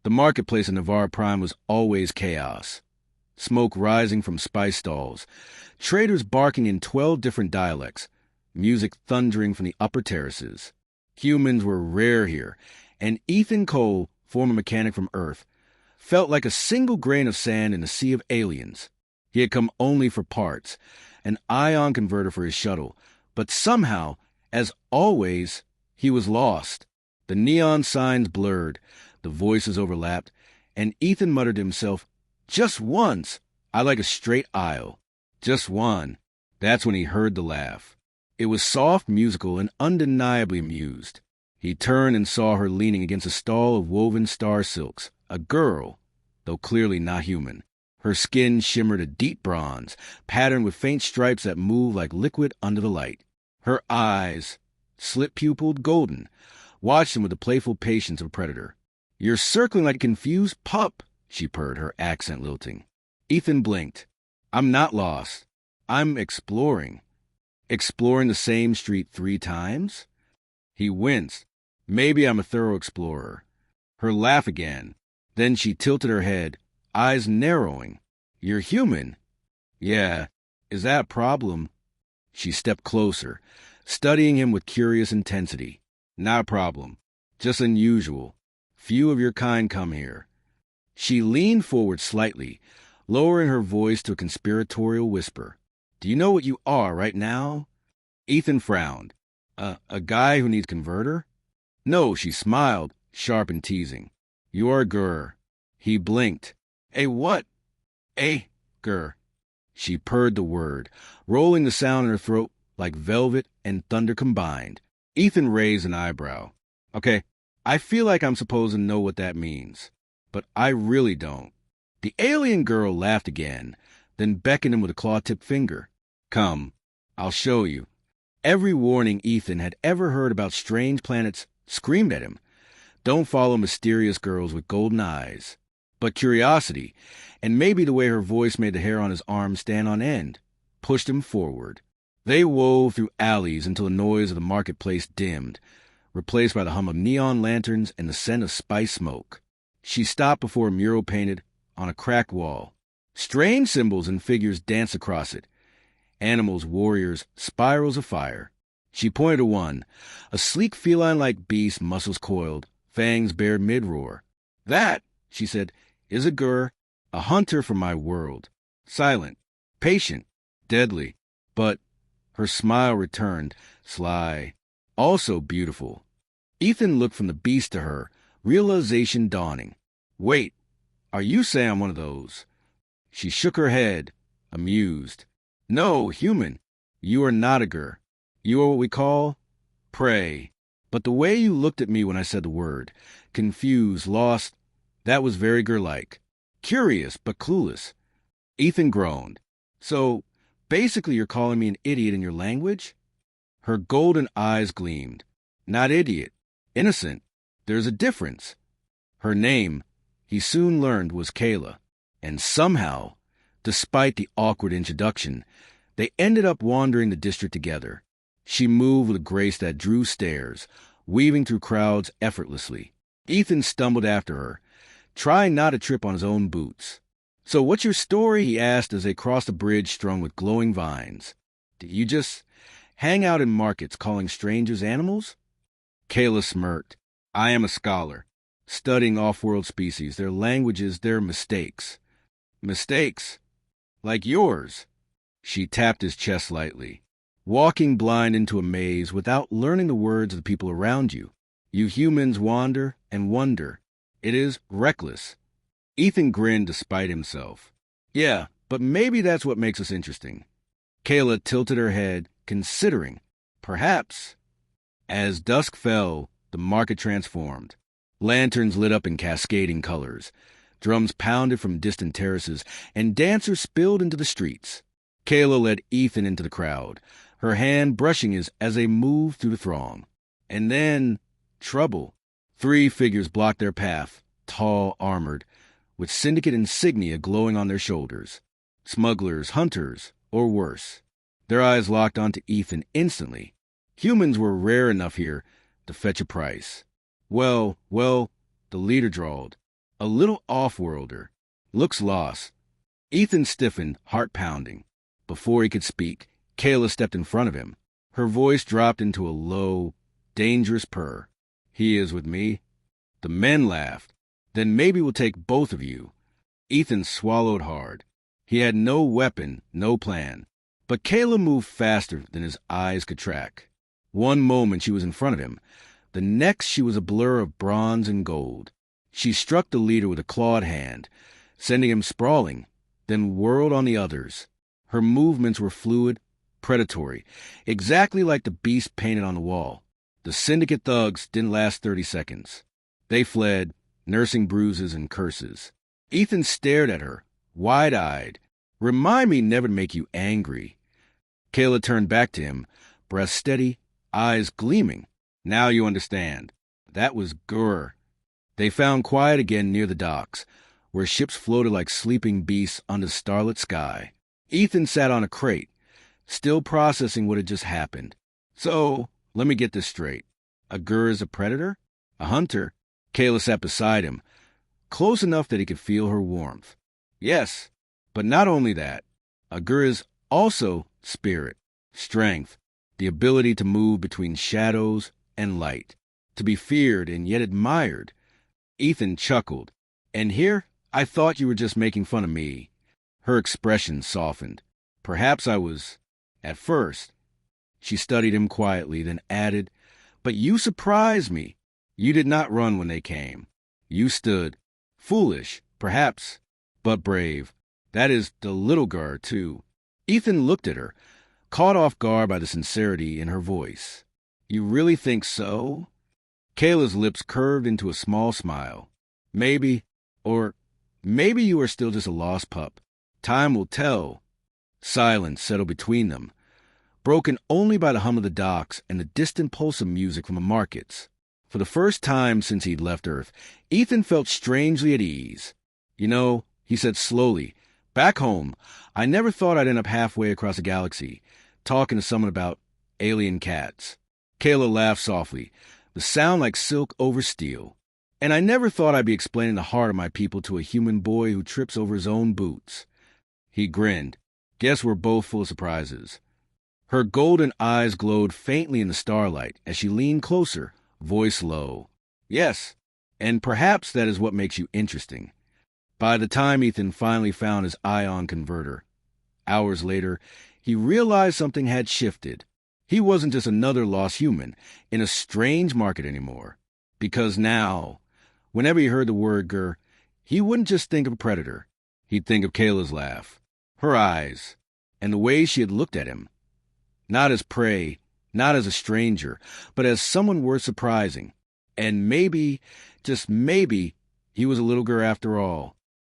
The marketplace in Navarre Prime was always chaos. Smoke rising from spice stalls, traders barking in 12 different dialects, music thundering from the upper terraces. Humans were rare here, and Ethan Cole, former mechanic from Earth, felt like a single grain of sand in a sea of aliens. He had come only for parts, an ion converter for his shuttle, but somehow, as always, he was lost. The neon signs blurred, the voices overlapped, and Ethan muttered to himself, "Just once, I like a straight aisle. Just one." That's when he heard the laugh. It was soft, musical, and undeniably amused. He turned and saw her leaning against a stall of woven star silks, a girl, though clearly not human. Her skin shimmered a deep bronze, patterned with faint stripes that moved like liquid under the light. Her eyes, slit-pupiled, golden, watched him with the playful patience of a predator. "You're circling like a confused pup," she purred, her accent lilting. Ethan blinked. "I'm not lost. I'm exploring." Exploring the same street 3 times? He winced. Maybe I'm a thorough explorer. Her laugh again. Then she tilted her head, eyes narrowing. "You're human." "Yeah. Is that a problem?" She stepped closer, studying him with curious intensity. "Not a problem. Just unusual. Few of your kind come here." She leaned forward slightly, lowering her voice to a conspiratorial whisper. "Do you know what you are right now?" Ethan frowned. A guy who needs converter?" "No," she smiled, sharp and teasing. "You are a gur." He blinked. "A what?" "A gur." She purred the word, rolling the sound in her throat like velvet and thunder combined. Ethan raised an eyebrow. "Okay, I feel like I'm supposed to know what that means, but I really don't." The alien girl laughed again, then beckoned him with a claw-tipped finger. "Come, I'll show you." Every warning Ethan had ever heard about strange planets screamed at him. Don't follow mysterious girls with golden eyes. But curiosity, and maybe the way her voice made the hair on his arm stand on end, pushed him forward. They wove through alleys until the noise of the marketplace dimmed, replaced by the hum of neon lanterns and the scent of spice smoke. She stopped before a mural painted on a cracked wall. Strange symbols and figures danced across it. Animals, warriors, spirals of fire. She pointed to one, a sleek feline-like beast, muscles coiled, fangs bared mid-roar. "That," she said, "is a gur, a hunter from my world. Silent, patient, deadly, but—" her smile returned, sly, also beautiful. Ethan looked from the beast to her, realization dawning. "Wait, are you saying I'm one of those?" She shook her head, amused. "No, human. You are not a gur. You are what we call prey. But the way you looked at me when I said the word, confused, lost, that was very gur-like. Curious, but clueless." Ethan groaned. "So, basically you're calling me an idiot in your language?" Her golden eyes gleamed. "Not idiot. Innocent. There's a difference." Her name, he soon learned, was Kayla. And somehow, despite the awkward introduction, they ended up wandering the district together. She moved with a grace that drew stares, weaving through crowds effortlessly. Ethan stumbled after her, trying not to trip on his own boots. "So what's your story?" he asked as they crossed a bridge strung with glowing vines. "Do you just hang out in markets calling strangers animals?" Kayla smirked. "I am a scholar, studying off-world species, their languages, their mistakes." "Mistakes? Like yours?" She tapped his chest lightly. "Walking blind into a maze without learning the words of the people around you. You humans wander and wonder. It is reckless." Ethan grinned despite himself. "Yeah, but maybe that's what makes us interesting." Kayla tilted her head, considering. Perhaps. As dusk fell, the market transformed. Lanterns lit up in cascading colors. Drums pounded from distant terraces, and dancers spilled into the streets. Kayla led Ethan into the crowd, her hand brushing his as they moved through the throng. And then, trouble. 3 figures blocked their path, tall, armored, with Syndicate insignia glowing on their shoulders. Smugglers, hunters, or worse. Their eyes locked onto Ethan instantly. Humans were rare enough here to fetch a price. Well, the leader drawled. A little off-worlder. Looks lost. Ethan stiffened, heart pounding. Before he could speak, Kayla stepped in front of him. Her voice dropped into a low, dangerous purr. He is with me. The men laughed. Then maybe we'll take both of you. Ethan swallowed hard. He had no weapon, no plan. But Kayla moved faster than his eyes could track. One moment she was in front of him. The next she was a blur of bronze and gold. She struck the leader with a clawed hand, sending him sprawling, then whirled on the others. Her movements were fluid, predatory, exactly like the beast painted on the wall. The Syndicate thugs didn't last 30 seconds. They fled, nursing bruises and curses. Ethan stared at her, wide-eyed. Remind me never to make you angry. Kayla turned back to him, breath steady, eyes gleaming. Now you understand. That was Gur. They found quiet again near the docks, where ships floated like sleeping beasts under the starlit sky. Ethan sat on a crate, still processing what had just happened. So, let me get this straight. A Gur is a predator? A hunter? Kayla sat beside him, close enough that he could feel her warmth. Yes, but not only that. A Gur is also spirit, strength, the ability to move between shadows and light, to be feared and yet admired. Ethan chuckled. And here, I thought you were just making fun of me. Her expression softened. Perhaps I was, at first. She studied him quietly, then added, But you surprised me. You did not run when they came. You stood. Foolish, perhaps, but brave. That is the little Gur, too. Ethan looked at her, caught off guard by the sincerity in her voice. You really think so? Kayla's lips curved into a small smile. Maybe, or maybe you are still just a lost pup. Time will tell. Silence settled between them, broken only by the hum of the docks and the distant pulse of music from the markets. For the first time since he'd left Earth, Ethan felt strangely at ease. You know, he said slowly, back home, I never thought I'd end up halfway across the galaxy, talking to someone about alien cats. Kayla laughed softly, the sound like silk over steel. And I never thought I'd be explaining the heart of my people to a human boy who trips over his own boots. He grinned. Guess we're both full of surprises. Her golden eyes glowed faintly in the starlight as she leaned closer, voice low. Yes, and perhaps that is what makes you interesting. By the time Ethan finally found his ion converter, hours later, he realized something had shifted. He wasn't just another lost human in a strange market anymore. Because now, whenever he heard the word Gur, he wouldn't just think of a predator. He'd think of Kayla's laugh, her eyes, and the way she had looked at him. Not as prey, not as a stranger, but as someone worth surprising. And maybe, just maybe, he was a little Gur after all.